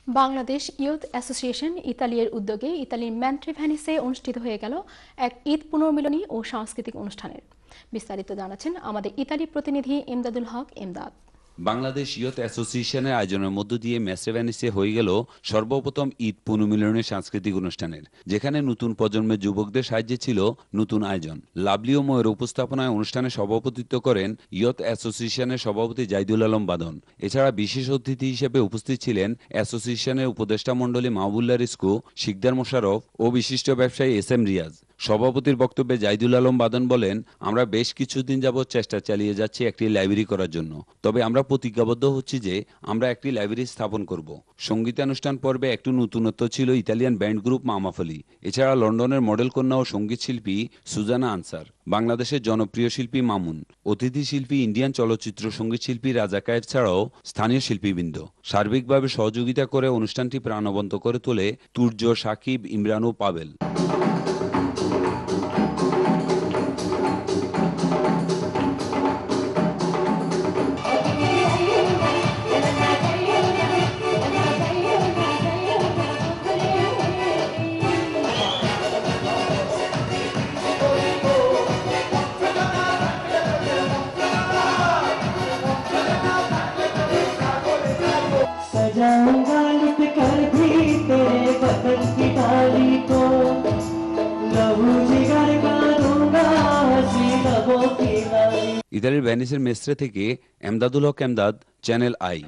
Bangladesh youth association ইতালির উদ্যোগে ইতালির ম্যান্ট্রিভ্যানিসে অনুষ্ঠিত হয়ে গেল এক ঈদ পুনর্মিলনী ও সাংস্কৃতিক অনুষ্ঠানের বিস্তারিত জানাচ্ছেন আমাদের ইতালি প্রতিনিধি এমদাদুল হক এমদাদ। বাংলাদেশ ইয়ুথ অ্যাসোসিয়েশনের আয়োজনের মধ্য দিয়ে ম্যান্ট্রিভ্যানিসে হয়ে গেল সর্বপ্রথম ঈদ পুনর্মিলনের সাংস্কৃতিক অনুষ্ঠানের, যেখানে নতুন প্রজন্মের যুবকদের সাহায্যে ছিল নতুন আয়োজন। লাভলি ও ময়ের উপস্থাপনায় অনুষ্ঠানে সভাপতিত্ব করেন ইয়ুথ অ্যাসোসিয়েশনের সভাপতি জাইদুল আলম বাদন। এছাড়া বিশেষ অতিথি হিসেবে উপস্থিত ছিলেন অ্যাসোসিয়েশনের উপদেষ্টা মণ্ডলী মাহবুল্লাহ রিস্কু, শিকদার মোশাররফ ও বিশিষ্ট ব্যবসায়ী এস এম রিয়াজ। সভাপতির বক্তব্যে জাইদুল আলম বাদন বলেন, আমরা বেশ কিছুদিন যাবৎ চেষ্টা চালিয়ে যাচ্ছি একটি লাইব্রেরি করার জন্য, তবে আমরা প্রতিজ্ঞাবদ্ধ হচ্ছি যে আমরা একটি লাইব্রেরি স্থাপন করব। সঙ্গীতানুষ্ঠান পর্বে একটু নতুনত্ব ছিল ইতালিয়ান ব্যান্ড গ্রুপ মামাফলি। এছাড়া লন্ডনের মডেল কন্যা ও সঙ্গীত শিল্পী সুজানা আনসার, বাংলাদেশের জনপ্রিয় শিল্পী মামুন, অতিথি শিল্পী ইন্ডিয়ান চলচ্চিত্র সঙ্গীত শিল্পী রাজা কায়েব ছাড়াও স্থানীয় শিল্পীবৃন্দ সার্বিকভাবে সহযোগিতা করে অনুষ্ঠানটি প্রাণবন্ত করে তোলে তুর্য, সাকিব, ইমরান ও পাবেল। सजाऊंगा लुट कर भी तेरे बदन की डाली को, लहू जिगर का दूंगा हंसी लबों की लाली। ইতালির ভেনিসের মেস্ত্রে থেকে এমদাদুল হক এমদাদ, চ্যানেল আই।